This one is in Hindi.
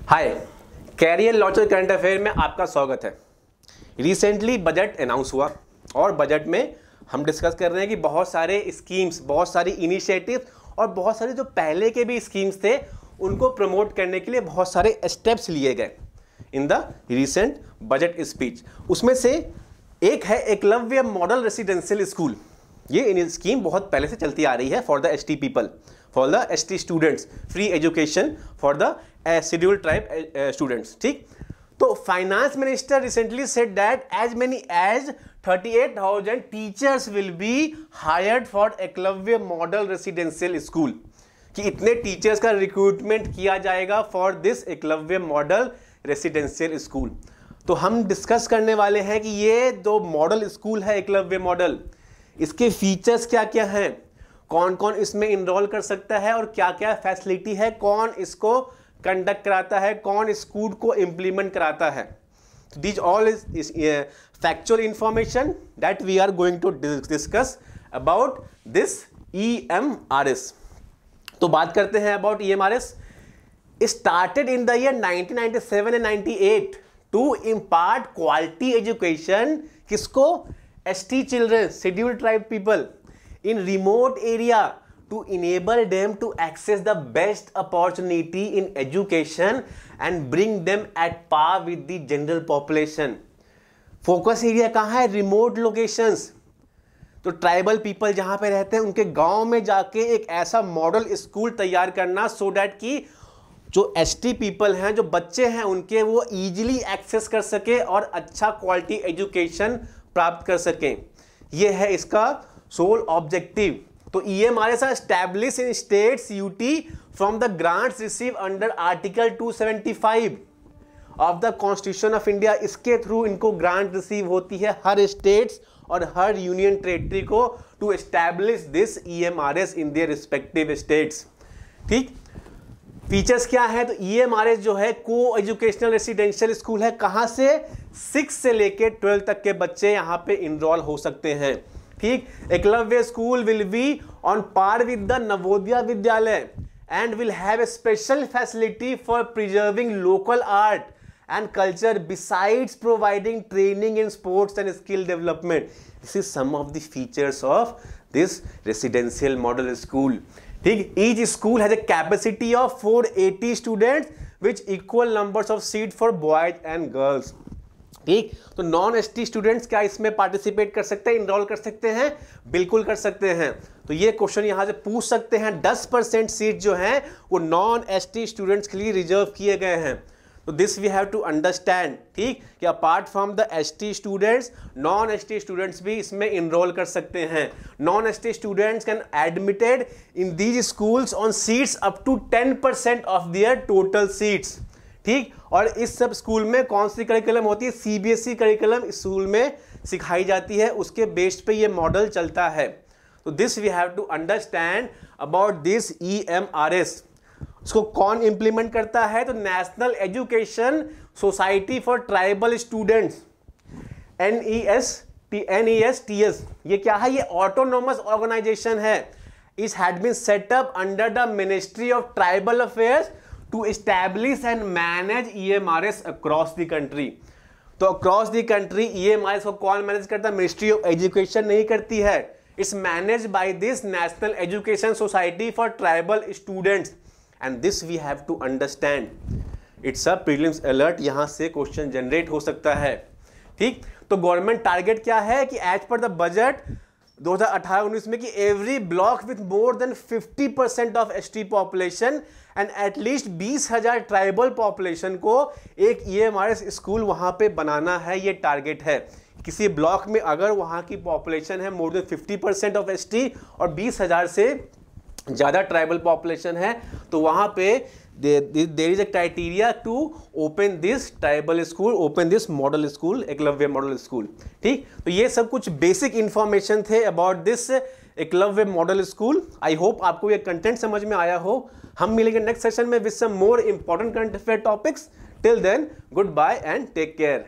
हाय, कैरियर लॉन्चर करंट अफेयर में आपका स्वागत है। रिसेंटली बजट अनाउंस हुआ और बजट में हम डिस्कस कर रहे हैं कि बहुत सारे स्कीम्स, बहुत सारी इनिशिएटिव और बहुत सारे जो पहले के भी स्कीम्स थे उनको प्रमोट करने के लिए बहुत सारे स्टेप्स लिए गए in the recent budget speech. उसमें से एक है एकलव्य मॉडल रेसिडेंशियल स्कूल। ये स्कीम बहुत पहले से चलती आ रही है for the ST people, for the ST students, free education for the scheduled tribe students. ठीक, तो finance minister recently said that as many as 38,000 teachers will be hired for Eklavya model residential school, कि इतने टीचर्स का रिक्रूटमेंट किया जाएगा for this Eklavya model residential school. तो हम डिस्कस करने वाले हैं कि ये जो मॉडल स्कूल है एकलव्य मॉडल, इसके फीचर्स क्या क्या हैं, कौन कौन इसमें इनरोल कर सकता है और क्या क्या फैसिलिटी है, कौन इसको कंडक्ट कराता है, कौन स्कूल को इम्प्लीमेंट कराता है। This all is factual information that we are going to discuss about this EMRS। तो बात करते हैं about EMRS। Started in the year 1997 and 98 to impart quality education, किसको? ST children, scheduled tribe people in remote area, to enable them to access the best opportunity in education and bring them at par with the general population. Focus area कहाँ है? Remote locations. तो ट्राइबल पीपल जहाँ पे रहते हैं उनके गांव में जाके एक ऐसा मॉडल स्कूल तैयार करना सो डैट कि जो ST पीपल हैं, जो बच्चे हैं उनके, वो इजीली एक्सेस कर सके और अच्छा क्वालिटी एजुकेशन प्राप्त कर सकें। ये है इसका सोल ऑब्जेक्टिव। तो EMRS are establish in states UT from the grants receive under article 275 of the constitution of India. इसके थ्रू इनको ग्रांट रिसीव होती है हर स्टेट्स और हर यूनियन टेरिटरी को to establish this EMRS in their respective states. ठीक, फीचर्स क्या है? तो EMRS जो है को एजुकेशनल रेसिडेंशियल स्कूल है। कहां से? 6 से लेके 12 तक के बच्चे यहां पे इनरोल हो सकते हैं। ठीक, Eklavya school will be on par with the Navodaya Vidyalaya and will have a special facility for preserving local art and culture besides providing training in sports and skill development. This is some of the features of this residential model school. ठीक, each school has a capacity of 480 students which equal numbers of seat for boys and girls. ठीक, तो नॉन ST स्टूडेंट्स क्या इसमें पार्टिसिपेट कर सकते हैं, इनरोल कर सकते हैं? बिल्कुल कर सकते हैं। तो ये क्वेश्चन यहां से पूछ सकते हैं। 10% सीट जो हैं वो नॉन ST स्टूडेंट्स के लिए रिजर्व किए गए हैं। तो this we have to understand. ठीक, कि apart from the ST students, non ST students भी इसमें इनरोल कर सकते हैं। Non ST students can admitted in these schools on seats up to 10% of their total seats. ठीक, और इस सब स्कूल में कौन सी करिकुलम होती है? CBSE करिकुलम स्कूल में सिखाई जाती है, उसके बेस पे ये मॉडल चलता है। तो this we have to understand about this EMRS। उसको कौन इंप्लीमेंट करता है? तो National education society for tribal Students, NESTS। ये क्या है? ये ऑटोनोमस ऑर्गेनाइजेशन है। It had been set up under the ministry of tribal affairs to establish and manage EMRS across the country। तो across the country EMRS को कौन मैनेज करता है? मिनिस्ट्री ऑफ एजुकेशन नहीं करती है। It's manage by this national education society for tribal students and this we have to understand. It's a prelims alert, यहां से क्वेश्चन जनरेट हो सकता है। ठीक, तो गवर्नमेंट टारगेट क्या है कि एज पर द बजट 2018-19 में कि every block with more than 50% of ST population and at least 20,000 tribal population को एक EMRS स्कूल वहां पे बनाना है। ये टारगेट है। किसी ब्लॉक में अगर वहां की पॉपुलेशन है मोर देन 50% ऑफ ST और 20,000 से ज़्यादा ट्राइबल पॉपुलेशन है तो वहां पे there is a criteria to open this tribal school, open this model school, Eklavya model school. ठीक, तो ये सब कुछ बेसिक इंफॉर्मेशन थे about this Eklavya model school. I hope आपको ये कंटेंट समझ में आया हो। हम मिलेंगे नेक्स्ट सेशन में with some more important current affair topics. Till then, good bye and take care.